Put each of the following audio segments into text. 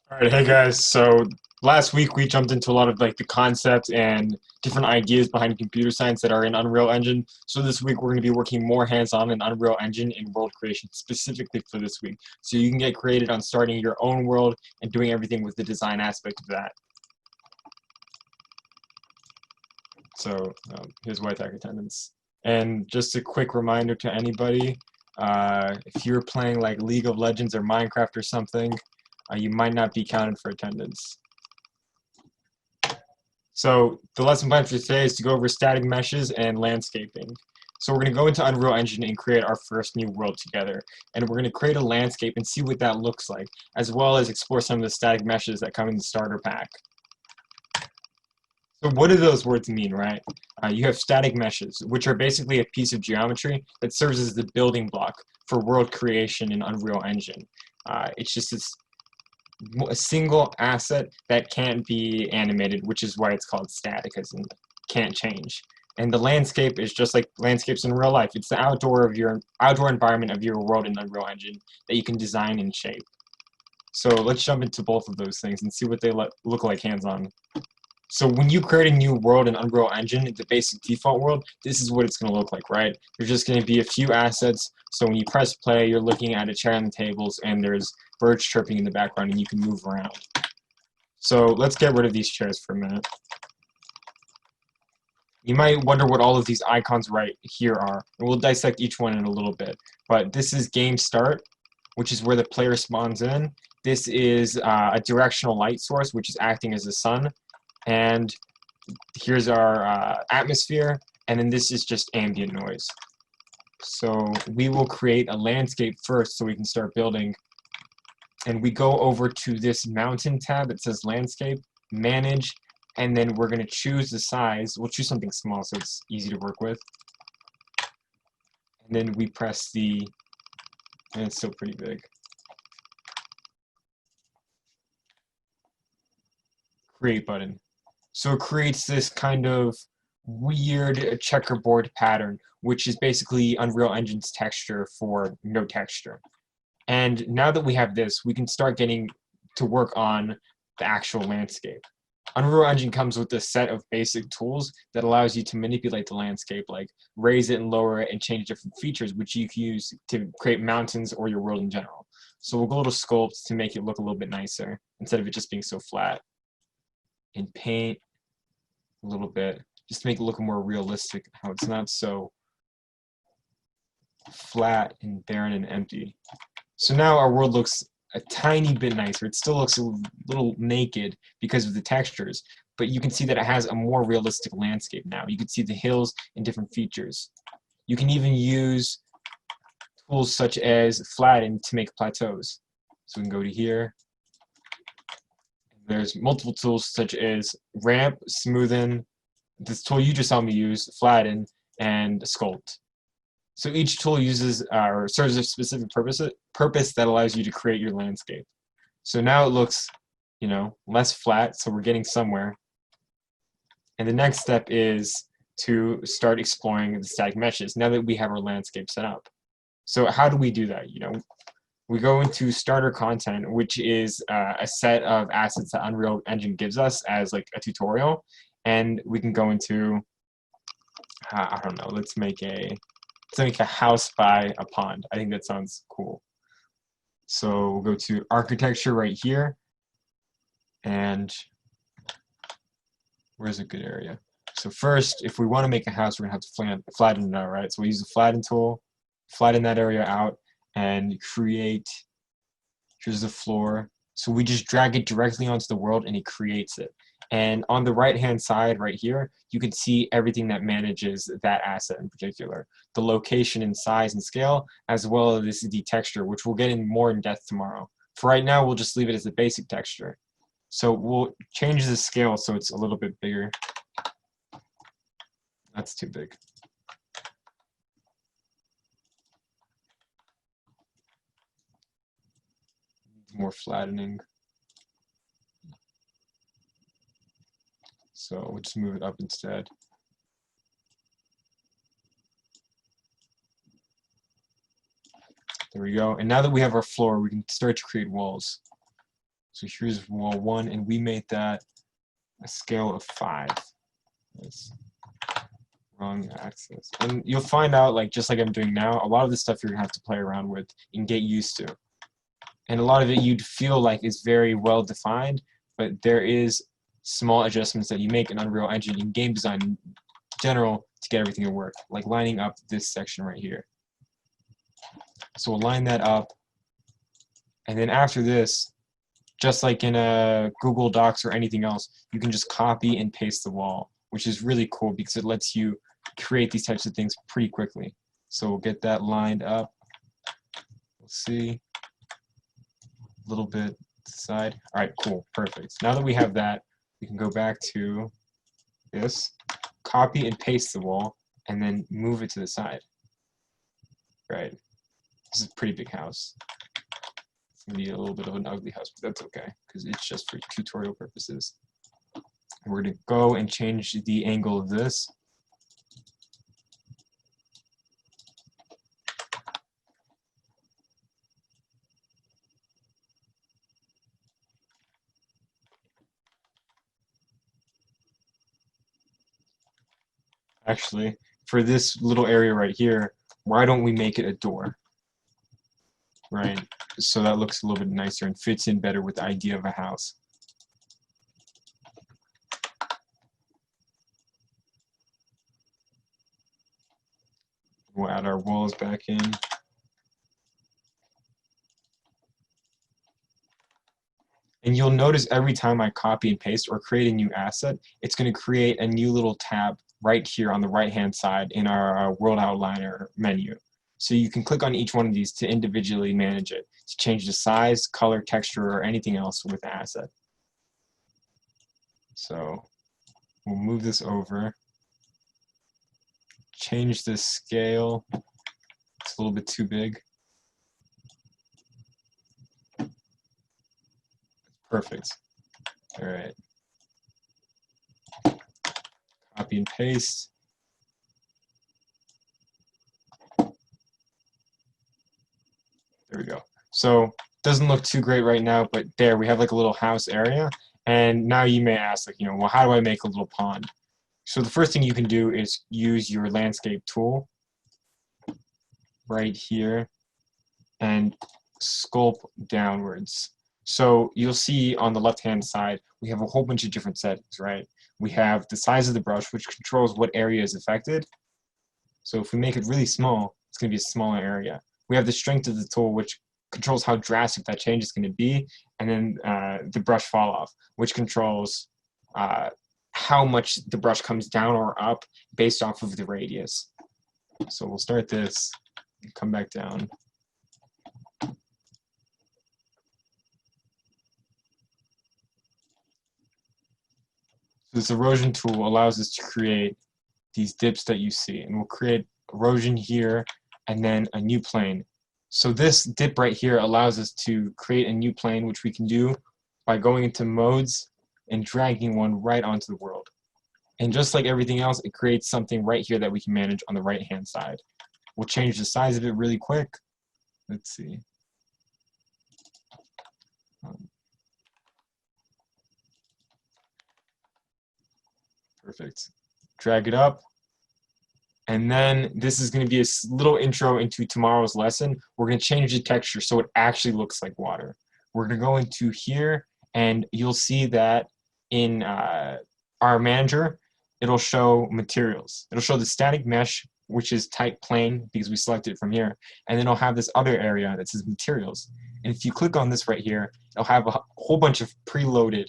All right, hey guys. So last week we jumped into a lot of like the concepts and different ideas behind computer science that are in Unreal Engine. So this week we're going to be working more hands-on in Unreal Engine in world creation specifically for this week. So you can get created on starting your own world and doing everything with the design aspect of that. So here's YTAC attendance. And just a quick reminder to anybody, if you're playing like League of Legends or Minecraft or something, you might not be counted for attendance. So the lesson plan for today is to go over static meshes and landscaping. So we're going to go into Unreal Engine and create our first new world together. And we're going to create a landscape and see what that looks like, as well as explore some of the static meshes that come in the starter pack. So what do those words mean, right? You have static meshes, which are basically a piece of geometry that serves as the building block for world creation in Unreal Engine. It's just a single asset that can't be animated, which is why it's called static, as in can't change. And the landscape is just like landscapes in real life. It's the outdoor environment of your world in Unreal Engine that you can design and shape. So let's jump into both of those things and see what they look like hands-on. So when you create a new world in Unreal Engine, the basic default world, this is what it's going to look like, right? There's just going to be a few assets. So when you press play, you're looking at a chair on the tables, and there's birds chirping in the background, and you can move around. So let's get rid of these chairs for a minute. You might wonder what all of these icons right here are, and we'll dissect each one in a little bit. But this is game start, which is where the player spawns in. This is a directional light source, which is acting as the sun. And here's our atmosphere, and then this is just ambient noise. So we will create a landscape first so we can start building. And we go over to this mountain tab that says landscape, manage, and then we're going to choose the size. We'll choose something small so it's easy to work with. And then we press and it's still pretty big. Create button. So it creates this kind of weird checkerboard pattern, which is basically Unreal Engine's texture for no texture. And now that we have this, we can start getting to work on the actual landscape. Unreal Engine comes with a set of basic tools that allows you to manipulate the landscape, like raise it and lower it and change different features, which you can use to create mountains or your world in general. So we'll go to sculpt to make it look a little bit nicer, instead of it just being so flat. And paint a little bit, just to make it look more realistic, how it's not so flat and barren and empty. So now our world looks a tiny bit nicer. It still looks a little naked because of the textures, but you can see that it has a more realistic landscape now. You can see the hills and different features. You can even use tools such as flatten to make plateaus. So we can go to here. There's multiple tools such as ramp, smoothen, this tool you just saw me use, flatten, and sculpt. So each tool uses or serves a specific purpose that allows you to create your landscape. So now it looks, less flat, so we're getting somewhere. And the next step is to start exploring the static meshes now that we have our landscape set up. So how do we do that? We go into starter content, which is a set of assets that Unreal Engine gives us as like a tutorial. And we can go into, I don't know, let's make a house by a pond. I think that sounds cool. So we'll go to architecture right here. And where's a good area? So first, if we want to make a house, we're going to have to flatten it out, right? So we use the flatten tool, flatten that area out, and create, here's the floor. So we just drag it directly onto the world and it creates it. And on the right-hand side right here, you can see everything that manages that asset in particular. The location and size and scale, as well as the texture, which we'll get in more in depth tomorrow. For right now, we'll just leave it as a basic texture. So we'll change the scale so it's a little bit bigger. That's too big. More flattening. So we'll just move it up instead. There we go. And now that we have our floor, we can start to create walls. So here's wall 1, and we made that a scale of 5. That's wrong axis. And you'll find out, like just like I'm doing now, a lot of the stuff you're gonna have to play around with and get used to. And a lot of it you'd feel like is very well defined, but there is small adjustments that you make in Unreal Engine in game design in general to get everything to work, like lining up this section right here. So we'll line that up, and then after this, just like in a Google Docs or anything else, you can just copy and paste the wall, which is really cool because it lets you create these types of things pretty quickly. So we'll get that lined up. We'll see. A little bit to the side. All right, cool, perfect. Now that we have that, we can go back to this, copy and paste the wall, and then move it to the side. Right. This is a pretty big house. It's gonna be a little bit of an ugly house, but that's okay because it's just for tutorial purposes. We're gonna go and change the angle of this. Actually, for this little area right here, why don't we make it a door? Right, so that looks a little bit nicer and fits in better with the idea of a house. We'll add our walls back in. And you'll notice every time I copy and paste or create a new asset, it's going to create a new little tab right here on the right-hand side in our World Outliner menu. So you can click on each one of these to individually manage it, to change the size, color, texture, or anything else with the asset. So we'll move this over, change the scale. It's a little bit too big. Perfect. All right. Copy and paste. There we go. So doesn't look too great right now, but there we have like a little house area. And now you may ask, like, well, how do I make a little pond? So the first thing you can do is use your landscape tool right here and sculpt downwards. So you'll see on the left-hand side, we have a whole bunch of different settings, right? We have the size of the brush, which controls what area is affected. So if we make it really small, it's going to be a smaller area. We have the strength of the tool, which controls how drastic that change is going to be, and then the brush fall off, which controls how much the brush comes down or up based off of the radius. So we'll start this, come back down. This erosion tool allows us to create these dips that you see, and we'll create erosion here and then a new plane. So this dip right here allows us to create a new plane, which we can do by going into modes and dragging one right onto the world. And just like everything else, it creates something right here that we can manage on the right-hand side. We'll change the size of it really quick. Let's see. Perfect. Drag it up. And then this is going to be a little intro into tomorrow's lesson. We're going to change the texture so it actually looks like water. We're going to go into here, and you'll see that in our manager, it'll show materials. It'll show the static mesh, which is type plane because we selected it from here. And then it'll have this other area that says materials. And if you click on this right here, it'll have a whole bunch of preloaded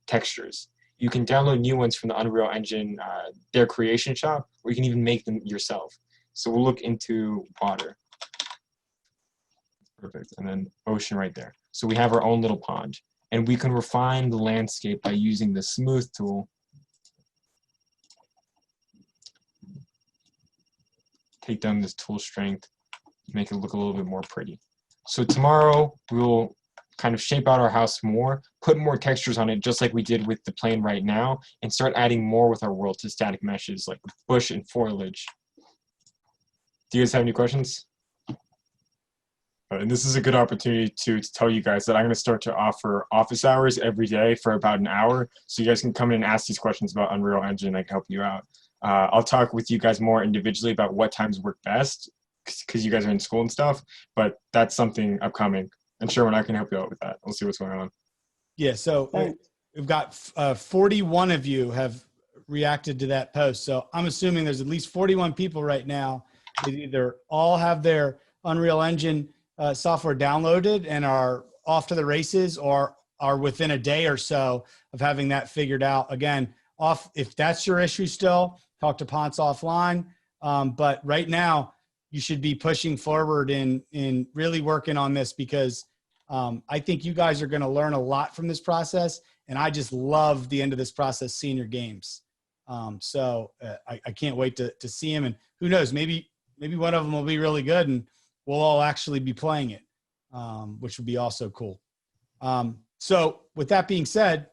textures. You can download new ones from the Unreal Engine, their creation shop, or you can even make them yourself. So we'll look into water. Perfect. And then ocean right there. So we have our own little pond. And we can refine the landscape by using the smooth tool. Take down this tool strength, make it look a little bit more pretty. So tomorrow we'll kind of shape out our house more, put more textures on it just like we did with the plane right now, and start adding more with our world to static meshes like bush and foliage. Do you guys have any questions? And this is a good opportunity to tell you guys that I'm going to start to offer office hours every day for about an hour. So you guys can come in and ask these questions about Unreal Engine. I can help you out. I'll talk with you guys more individually about what times work best because you guys are in school and stuff. But that's something upcoming. And Sherwin, I can help you out with that. We'll see what's going on. Yeah, so we've got 41 of you have reacted to that post. So I'm assuming there's at least 41 people right now that either all have their Unreal Engine software downloaded and are off to the races, or are within a day or so of having that figured out. Again, if that's your issue still, talk to Ponce offline. But right now, you should be pushing forward in really working on this, because I think you guys are going to learn a lot from this process. And I just love the end of this process, seeing your games. So I can't wait to see them. And who knows, maybe one of them will be really good and we'll all actually be playing it, which would be also cool. So with that being said,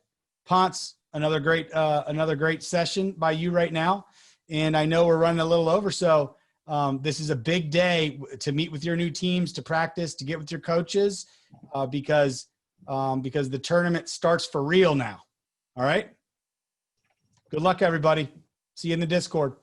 Ponce, another great session by you right now. And I know we're running a little over. So this is a big day to meet with your new teams, to practice, to get with your coaches, because the tournament starts for real now. All right. Good luck, everybody. See you in the Discord.